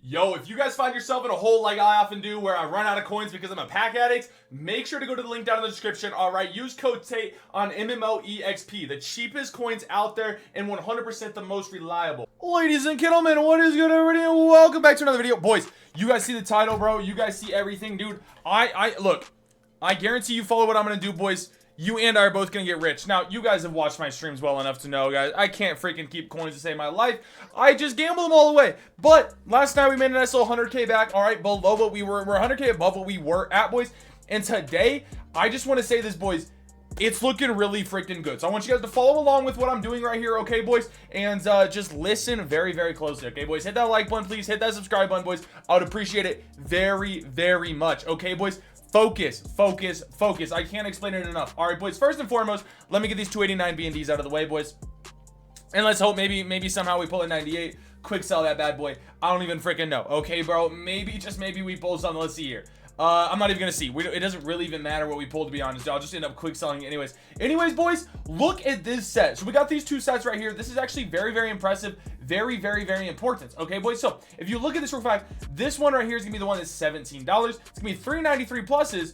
Yo, if you guys find yourself in a hole like I often do where I run out of coins because I'm a pack addict, make sure to go to the link down in the description. Alright, use code Tate on MMOEXP, the cheapest coins out there and 100% the most reliable. Ladies and gentlemen, what is good, everybody, and welcome back to another video. Boys, you guys see the title, bro. You guys see everything, dude. Look, I guarantee you follow what I'm gonna do, boys. You and I are both gonna get rich. Now, you guys have watched my streams well enough to know, guys, I can't freaking keep coins to save my life. I just gamble them all away. But last night we made a nice little 100K back. All right, below what we were. We're 100K above what we were at, boys. And today, I just want to say this, boys. It's looking really freaking good. So I want you guys to follow along with what I'm doing right here, okay, boys? And just listen very, very closely, okay, boys? Hit that like button, please. Hit that subscribe button, boys. I would appreciate it very, very much, okay, boys? Focus, focus, focus. I can't explain it enough. All right, boys, first and foremost, let me get these 289 B&Ds out of the way, boys. And let's hope maybe somehow we pull a 98. Quick sell that bad boy. I don't even freaking know. Okay, bro. Maybe, just maybe we pull something. Let's see here. I'm not even gonna see. It doesn't really even matter what we pull, to be honest. I'll just end up quick selling it anyways, boys, look at this set. So we got these two sets right here. This is actually very, very impressive. Very, very, very important. Okay, boys. So if you look at this real fast, this one right here is gonna be the one that's $17. It's gonna be 393 pluses,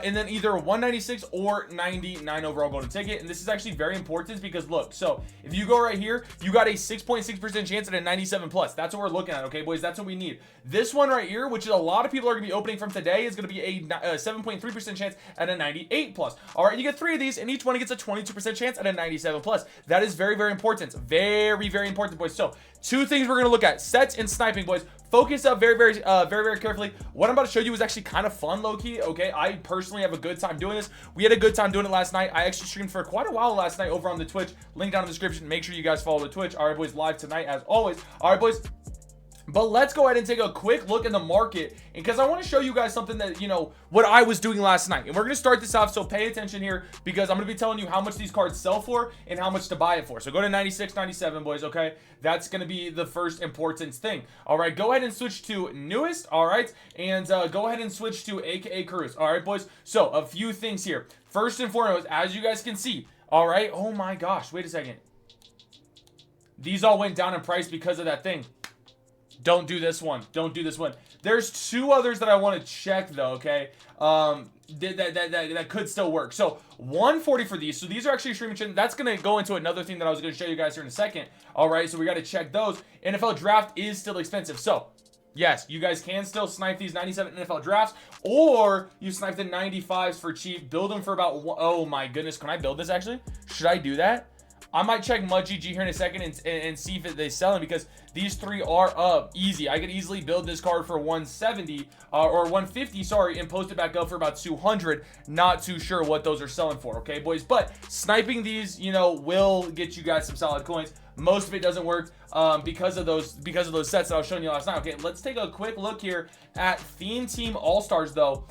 and then either 196 or 99 overall golden ticket. And this is actually very important because look, so if you go right here, you got a 6.6% chance at a 97 plus. That's what we're looking at. Okay, boys. That's what we need. This one right here, which is a lot of people are gonna be opening from today, is gonna be a 7.3% chance at a 98 plus. All right, you get 3 of these, and each one gets a 22% chance at a 97 plus. That is very, very important. Very, very important, boys. So two things we're gonna look at: sets and sniping, boys. Focus up very, very, very carefully. What I'm about to show you is actually kind of fun, low-key. Okay, I personally have a good time doing this. We had a good time doing it last night. I actually streamed for quite a while last night over on the Twitch. Link down in the description. Make sure you guys follow the Twitch. All right, boys, live tonight as always. All right, boys. But let's go ahead and take a quick look in the market, because I want to show you guys something that, you know, what I was doing last night. And we're going to start this off, so pay attention here, because I'm going to be telling you how much these cards sell for and how much to buy it for. So go to 96, 97, boys, okay? That's going to be the first important thing. All right, go ahead and switch to newest, all right? And go ahead and switch to AKA Cruise, all right, boys? So a few things here. First and foremost, as you guys can see, all right? Oh my gosh, wait a second. These all went down in price because of that thing. Don't do this one. Don't do this one. There's two others that I want to check though, okay? That could still work. So 140 for these. So these are actually streaming chin. That's going to go into another thing that I was going to show you guys here in a second. All right, so we got to check those. NFL draft is still expensive. So yes, you guys can still snipe these 97 NFL drafts, or you snipe the 95s for cheap. Build them for about, oh my goodness. Can I build this actually? Should I do that? I might check MudGG here in a second and see if they sell them, because these three are up easy. I could easily build this card for 170 or 150, sorry, and post it back up for about 200. Not too sure what those are selling for, okay, boys? But sniping these, you know, will get you guys some solid coins. Most of it doesn't work because of those sets that I was showing you last night. Okay, let's take a quick look here at Theme Team All-Stars though,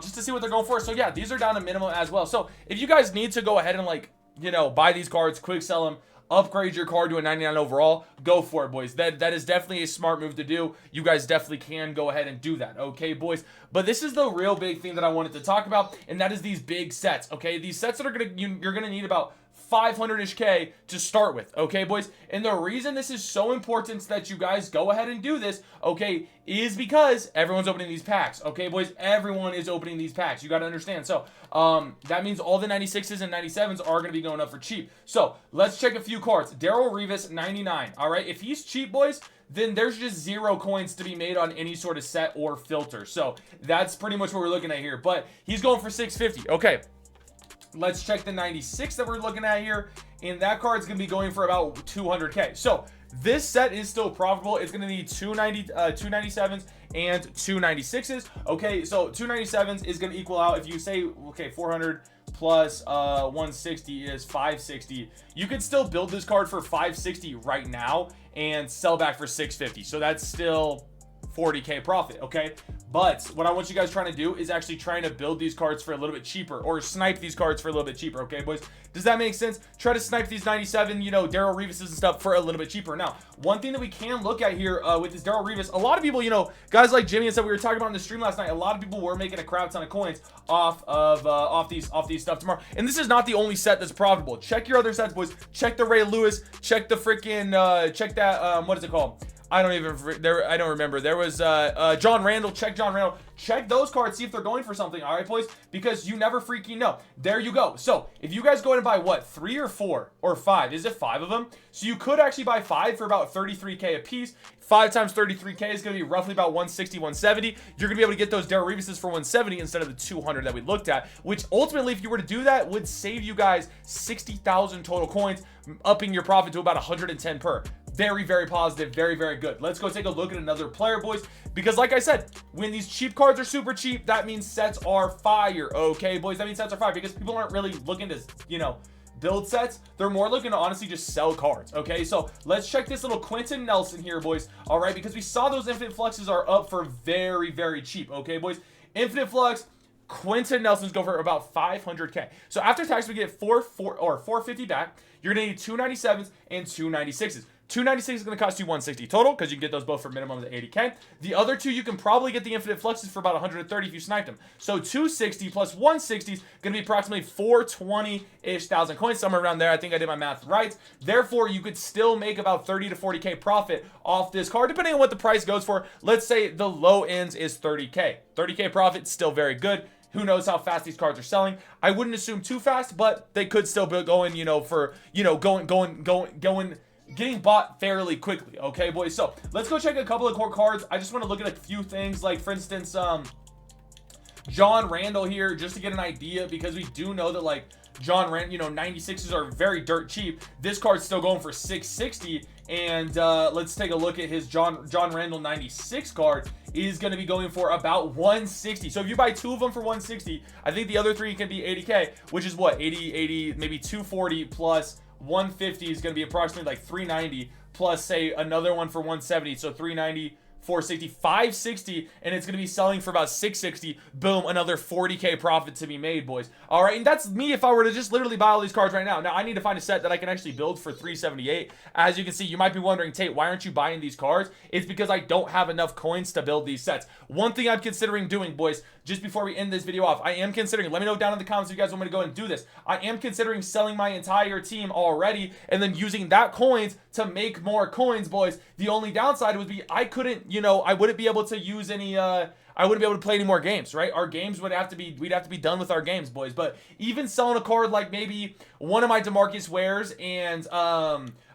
just to see what they're going for. So yeah, these are down to minimum as well. So if you guys need to go ahead and, like, you know, buy these cards, quick sell them, upgrade your card to a 99 overall, go for it, boys. That is definitely a smart move to do. You guys definitely can go ahead and do that, okay, boys? But this is the real big thing that I wanted to talk about, and that is these big sets, okay? These sets that you're gonna need about 500-ish K to start with, okay, boys? And the reason this is so important that you guys go ahead and do this, okay, is because everyone's opening these packs, okay, boys? Everyone is opening these packs. You got to understand. So that means all the 96s and 97s are going to be going up for cheap. So let's check a few cards. Darrell Revis, 99. All right, if he's cheap, boys, then there's just 0 coins to be made on any sort of set or filter. So that's pretty much what we're looking at here. But he's going for 650. Okay. Let's check the 96 that we're looking at here, and that card's going to be going for about 200K. So this set is still profitable. It's going to need 297s and 296s. Okay, so 297s is going to equal out, if you say, okay, 400 plus 160 is 560. You could still build this card for 560 right now and sell back for 650. So that's still 40K profit, okay? But what I want you guys trying to do is actually trying to build these cards for a little bit cheaper, or snipe these cards for a little bit cheaper, okay, boys? Does that make sense? Try to snipe these 97, you know, Darrell Revises and stuff for a little bit cheaper. Now, one thing that we can look at here with this Darrell Revis, a lot of people, you know, guys like Jimmy and stuff, we were talking about in the stream last night, a lot of people were making a crap ton of coins off these stuff tomorrow. And this is not the only set that's profitable. Check your other sets, boys. Check the Ray Lewis. Check the freaking, check that, what is it called? I don't remember. There was John Randall. Check John Randall. Check those cards. See if they're going for something. All right, boys, because you never freaking know. There you go. So if you guys go in and buy what, 3 or 4 or 5? Is it 5 of them? So you could actually buy 5 for about 33K a piece. 5 times 33K is going to be roughly about 160, 170. You're going to be able to get those Darrell Revises for 170 instead of the 200 that we looked at, which ultimately, if you were to do that, would save you guys 60,000 total coins, upping your profit to about 110 per. Very, very positive. Very, very good. Let's go take a look at another player, boys, because like I said, when these cheap cards are super cheap, that means sets are fire. Okay, boys, that means sets are fire because people aren't really looking to, you know, build sets. They're more looking to honestly just sell cards. Okay, so let's check this little Quentin Nelson here, boys. All right, because we saw those infinite fluxes are up for very, very cheap. Okay, boys, infinite flux, Quentin Nelson's go for about 500K. So after tax, we get 450 back. You're gonna need 297s and 296s. 296 is going to cost you 160 total because you can get those both for minimums of 80K. The other two, you can probably get the infinite fluxes for about 130 if you sniped them. So 260 plus 160 is going to be approximately 420-ish thousand coins, somewhere around there. I think I did my math right. Therefore, you could still make about 30 to 40K profit off this card, depending on what the price goes for. Let's say the low ends is 30K. 30K profit, still very good. Who knows how fast these cards are selling? I wouldn't assume too fast, but they could still be going, you know, for, you know, getting bought fairly quickly. Okay, boys, so let's go check a couple of core cards. I just want to look at a few things, like for instance John Randall here, just to get an idea, because we do know that like John Randall, you know, 96s are very dirt cheap. This card's still going for 660, and let's take a look at his John Randall 96 card. Is going to be going for about 160. So if you buy 2 of them for 160, I think the other 3 can be 80K, which is what, 80, maybe 240 plus 150 is going to be approximately like 390, plus say another one for 170, so 390, 460, 560, and it's going to be selling for about 660. Boom, another 40K profit to be made, boys. All right, and that's me if I were to just literally buy all these cards right now. Now I need to find a set that I can actually build for 378. As you can see, you might be wondering, Tate, why aren't you buying these cards? It's because I don't have enough coins to build these sets. One thing I'm considering doing, boys, just before we end this video off, I am considering, let me know down in the comments if you guys want me to go and do this. I am considering selling my entire team already and then using that coins to make more coins, boys. The only downside would be I couldn't, you know, I wouldn't be able to use any, I wouldn't be able to play any more games, right? Our games would have to be, we'd have to be done with our games, boys. But even selling a card like maybe one of my DeMarcus Wares and,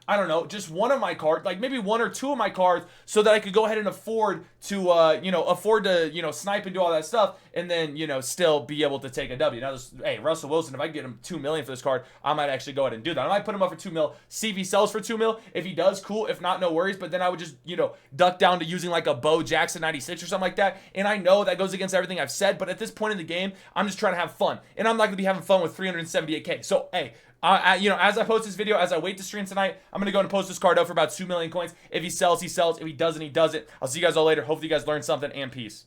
I don't know, just one of my cards, like maybe 1 or 2 of my cards, so that I could go ahead and afford to, you know, snipe and do all that stuff, and then, you know, still be able to take a W. Now, hey, Russell Wilson, if I can get him $2 million for this card, I might actually go ahead and do that. I might put him up for $2 million. See if he sells for $2 million. If he does, cool. If not, no worries. But then I would just, you know, duck down to using like a Bo Jackson 96 or something like that. And I know that goes against everything I've said, but at this point in the game, I'm just trying to have fun, and I'm not gonna be having fun with 378K. So, hey. You know, as I post this video, as I wait to stream tonight, I'm going to go and post this card out for about 2 million coins. If he sells, he sells. If he doesn't, he doesn't. I'll see you guys all later. Hopefully you guys learned something, and peace.